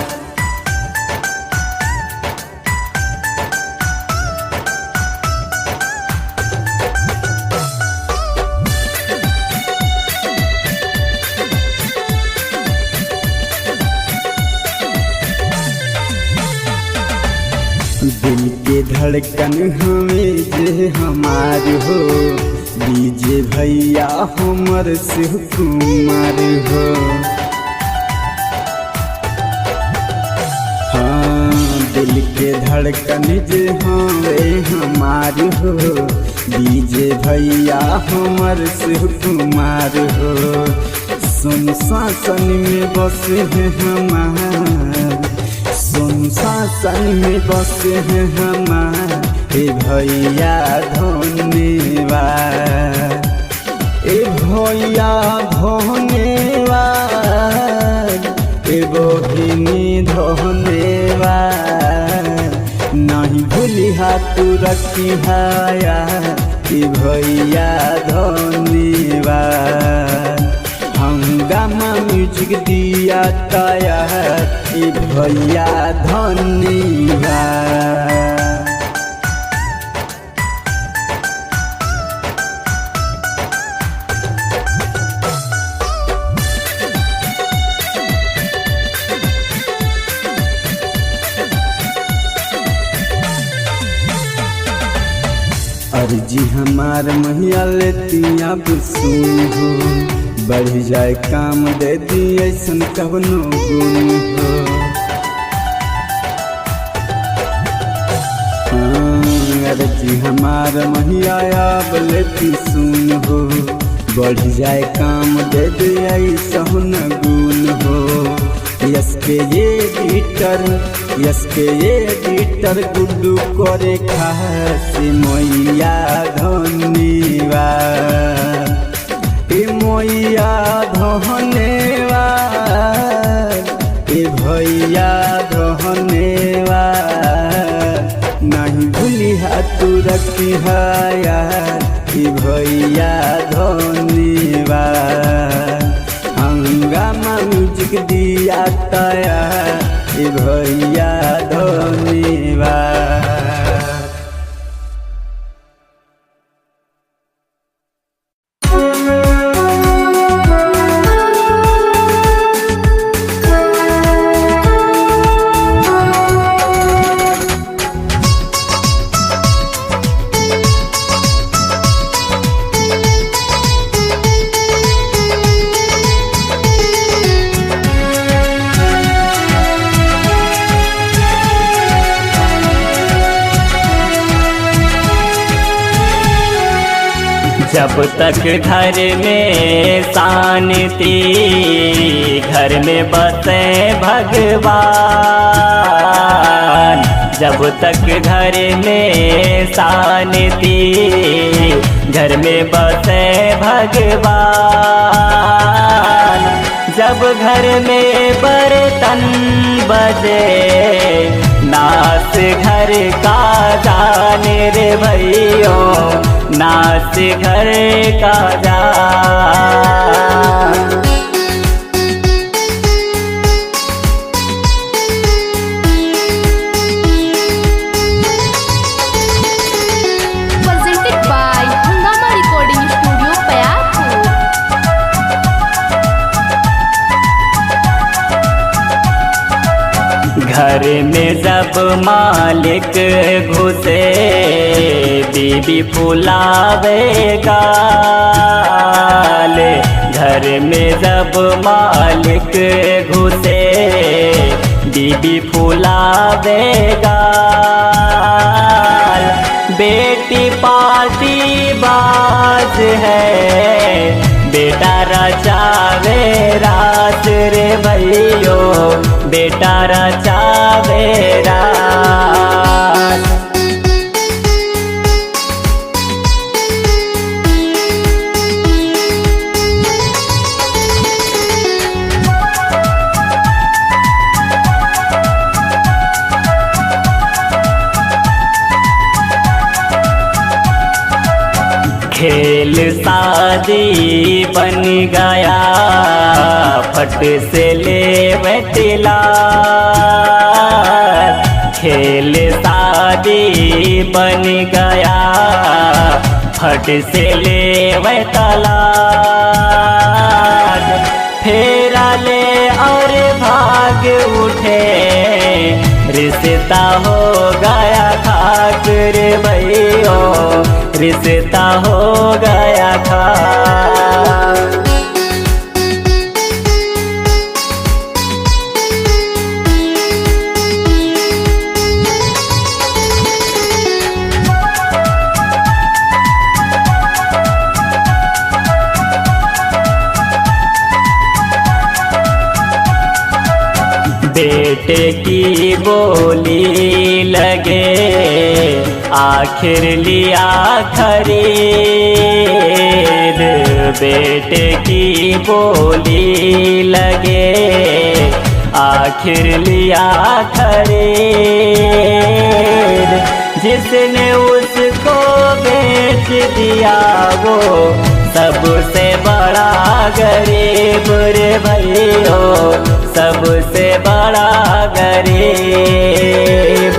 दिल के धड़कन हमें जे हमार हो डीजे भैया हमर शिव कुमार हो। हाँ दिल के धड़कन जे हमें हमार हो डीजे भैया हमर शिव कुमार हो। सुन शासन में बसे हैं हमार सुन शासन में बसे हैं हमार ए भैया धन्यवाद। ए भैया धन्यवाद ए रोहिणी धन्यवाद। नहीं भूली हाथ रखी यार ए भैया धन्यवाद। हंगामा म्यूजिक दिया तैयार ए भैया धन्यवाद। अर्जी हमार मैया लेती अब सुन हो बढ़ जाए काम दे दी ऐसन कवनो गुण हो। अर्जी हमार मैया अब लेती सुन हो बढ़ जाए काम दे दी ऐसन गुण हो। यस के ये बीटर गुड्डू करे खास मैया धन्यवाद। ए मैया धन्यवाद ए भैया धन्यवाद। नहीं भूली हाथ रखी यार ए भैया धन्यवाद। हंगामा म्यूजिक दिया तैयार ए भैया धन्यवाद। जब तक घर में शांति घर में बसे भगवान। जब तक घर में शांति घर में बसे भगवान। जब घर में बर्तन बजे नाच घर का जाने रे भैयो, नाच घर का जान। presented by Hungama Recording Studio, Payapur. घर में जब मालिक घुसे बीबी फुलावेगा, घर में जब मालिक घुसे बीबी फुलावेगा। बेटी पार्टी बाज है, बेटा रचावे रात रे भैयो, बेटा रचावे रात। खेल शादी बन गया, फट से ले बैठला। खेल शादी बन गया, फट से ले बैठला। फेरा ले और भाग उठे, रिश्ता हो गया खाक रे भैयो, रिश्ता हो गया खाक। बेटे की बोली लगे, आखिर लिया खरीद। बेटे की बोली लगे, आखिर लिया खरीद। जिसने उसको बेच दिया वो सबसे बड़ा गरीब रे भैयो, सबसे बड़ा गरीब।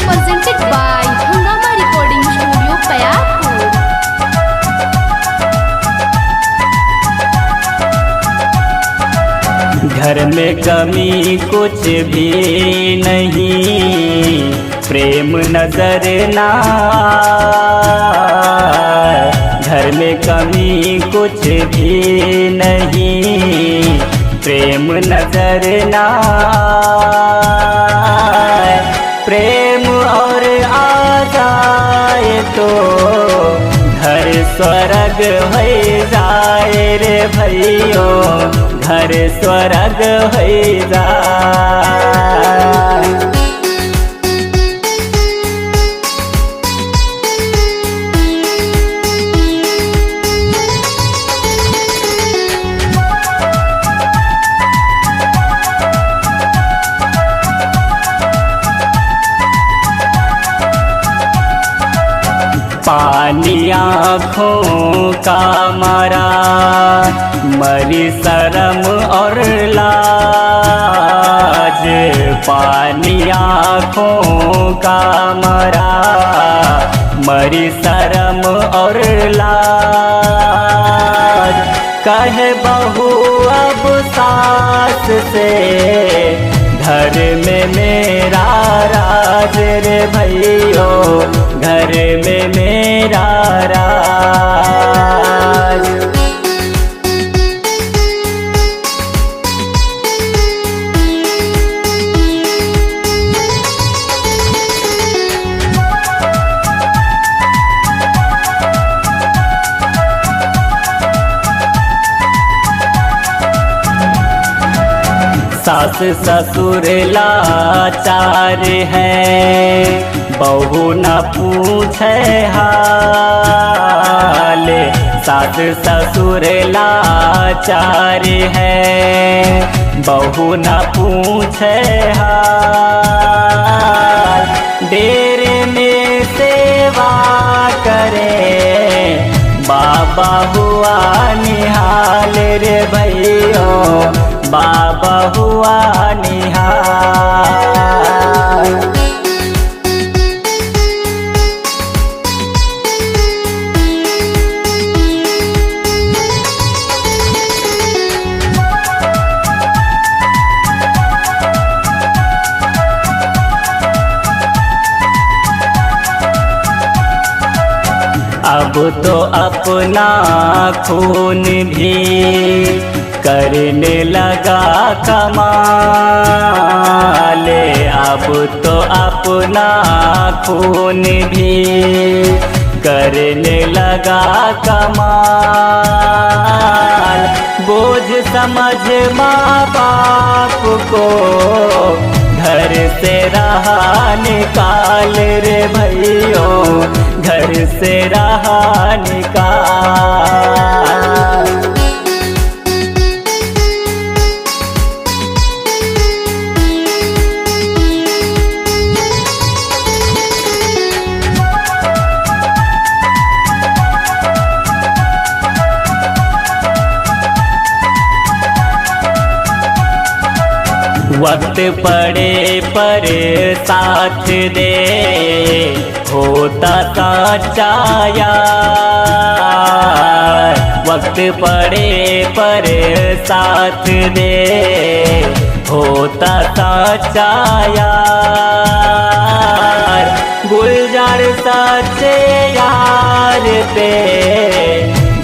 Presented by Hungama Recording Studio, Payapur. घर में कमी कुछ भी नहीं, प्रेम नजर ना। घर में कमी कुछ भी नहीं, प्रेम नजर ना। प्रेम और आ जाए तो घर स्वर्ग हो जाए रे भैयो, घर स्वर्ग हो जाए। पानी आँखों का मरा, मरी शर्म और लाज। पानी आँखों का मरा, मरी शर्म और लाज। कहे बहू अब सास से, घर में मेरा राज रे भैयो, घर में मेरा राज। सास ससुर लाचार है, बहू न पूछे हाल। सास ससुर लाचार है, बहू न पूछे हाल। डेरे में सेवा करे बाबा हुआ निहाल रे भैयो, बाबा हुआ निहाल। अब तो अपना खून भी करने लगा कमाल, अब तो अपना खून भी करने लगा कमाल। बोझ समझ माँ बाप को घर से रहा निकाल रे भैयो, घर से रहा निकाल। वक्त पड़े पर साथ दे होता साचा यार। वक्त पड़े पर साथ दे होता साचा यार। गुलजार सच्चे यार पे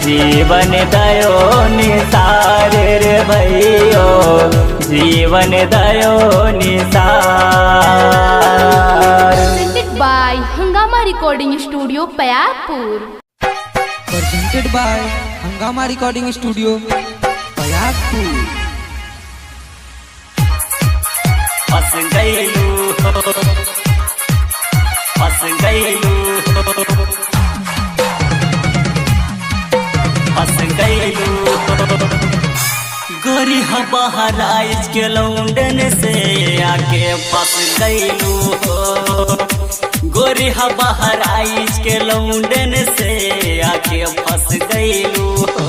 जीवन दयो निसार रे भैयो, जीवन दयो निसार। Presented by हंगामा recording studio Payagpur. presented by हंगामा रिकॉर्डिंग स्टूडियो पयागपुर। फंस गईलू हो, फंस गईलू हो, फंस गईलू हो। गोरी बहराइच के लौंडन से आके फंस गईलू हो, गोरी बहराइच के लौंडन से आके फंस गईलू हो।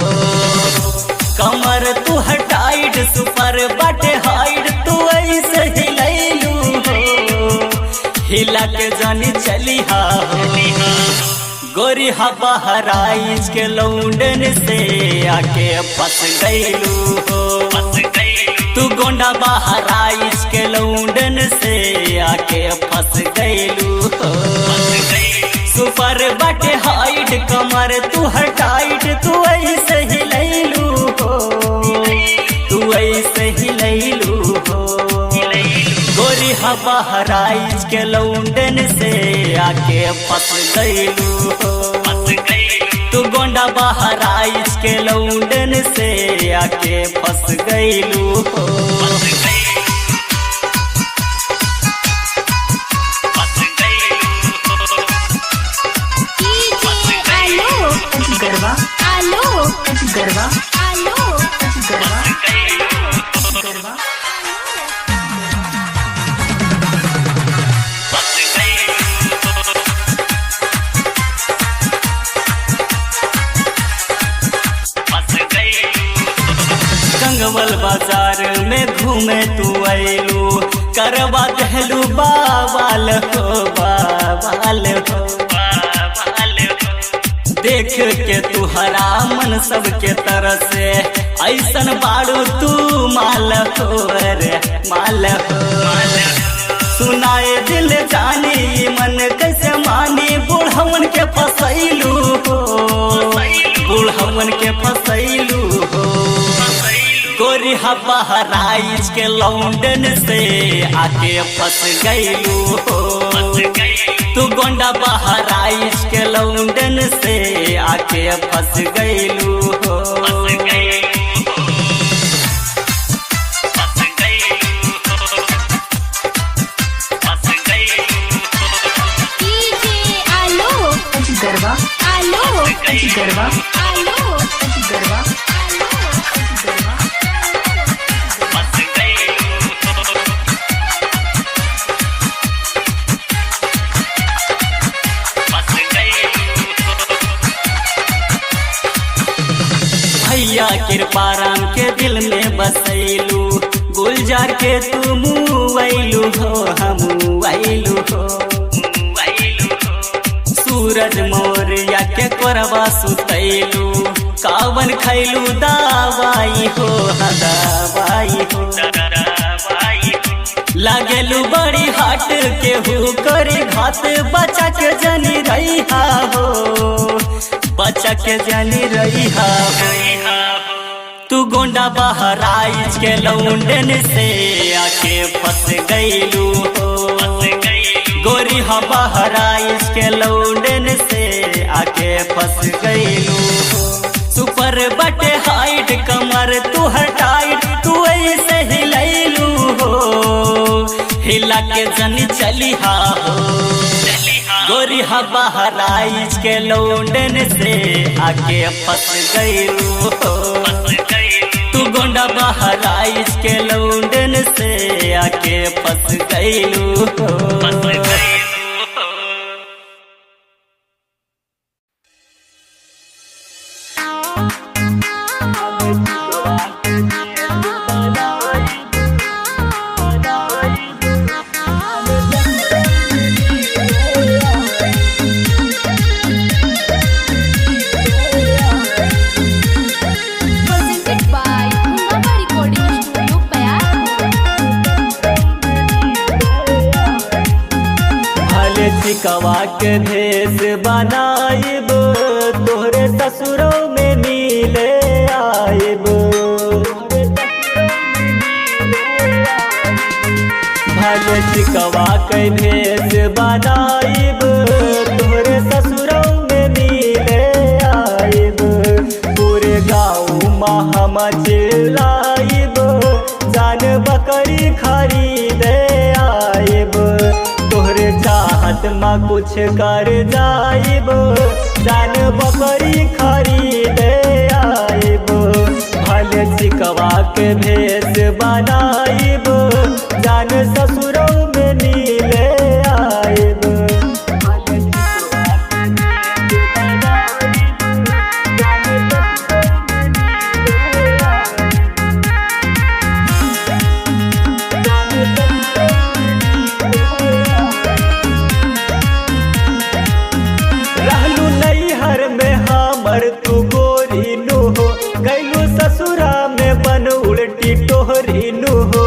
कमर तू हटाइड सुपर बटे हाइड तू ऐसे हिलैलू हो, हिला के जानी चली हा गोरी बहराइच के लौंडन से आके फंस गईलू हो। तू गोंडा बहराइच के लौंडन से आके फंस गईलू हो। सुपर बटे हाइट कमर तू हटाइट तू ऐसे हिलैलू हो, तू ऐसे हिलैलू हो। गोरी बहराइच के लौंडन से आके फंस गईलू हो। तू गोंडा बहराइच के लौंडन से आके फंस गईलू हो। गरबा आलो गरबा आलो गरबा गरबा। कंगवल बाजार में घूमे तू आयलू, करवा दहलू बावाल हो, बावाल हो, बावाल हो। देख के तू हरा मन सबके तरह से ऐसन बाड़ू तू माल हो रे माल हो। सुनाए दिल जानी मन कैसे मानी, बूढ़वन के फसैलू हो, बूढ़वन के फसैलू हो। गोरी बहराइच के लौंडन से आके फंस गईलू हो। तू गोंडा बहराइच के लौंडन से आके फंस गईलू हो। आलो गरबा भैया कृपा राम के दिल में बसैलू, गुलजार के तू मुआइलू हो, हम आइलू हो। सूरज मौर्या के कोरबा सुतैलू, कावन खैलू दवाई हो, दवाई हो। लागेलू बड़ी हाट के हु करे घात, बचा के जनी रही हो, बचा के जानी रही हो। तू गोंडा बहराइच के लौंडन से आके फंस गईलू हो, गोरी हम बहराइच के लौंडन से आके फंस गईलू हो। सुपर बटे हाइट कमर तू हटाइट, तू ऐसे हिलैलू हो, हिला के जनी चली हो, गोरी बहराइच के लौंडन से आके फंस गईलू हो। तू गोंडा बहराइच के लौंडन से आके फंस गईलू हो। चिकवा के भेष बनाइब, तोहरे ससुरों में मिले आइब। भले चिकवा के भेष बनाइब, तोहरे ससुरों में मिले आइब। पूरे गाँव में हम चिल्लाइब, जान बकरी खरीदे आइब। तोहरे चाहत में कुछ कर जाइब, जान बकरी खरीदे आइब। भले चिकवा के भेष बनाइब, जान ससुरों में मिले आइब। तू गोरी नु हो, गैलू ससुरा में बन उल्टी टोहरी नु हो।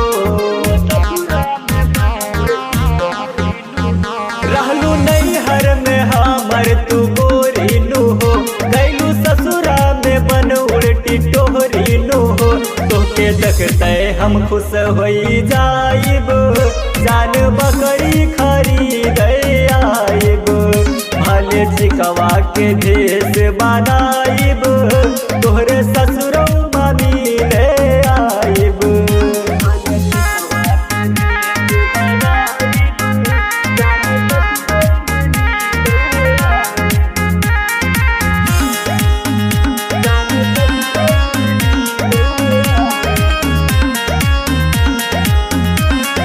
रहलू नैहर में हमर तू गोरी नु हो, गैलू ससुरा में बन उल्टी टोहरी नु हो। तोके देखते हम खुश होई जाइब, जान बकरी खरीदे आइब। भले चिकवा के भेष बनाइब, तोहरे ससुरों में मिले आइब।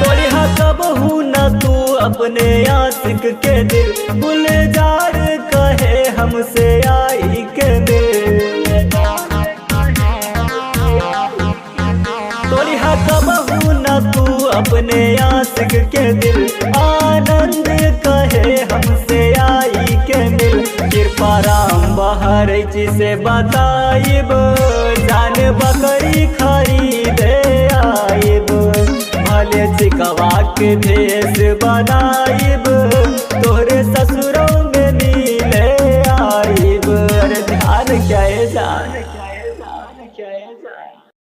तोरिहा कबहू न तू अपने आशिक के दिल, गुलजार कहे हमसे आई के दिल। तोरिहा कबहू न तू अपने आशिक के दिल, आनंद कहे हमसे आई के मिल। कृपा राम बहराइच से बताइब, जान बकरी खरीदे आइब। भले चिकवा के भेष बनाइब, तोहरे ससुरों में मिले आइब। अरे ध्यान क्या है जान।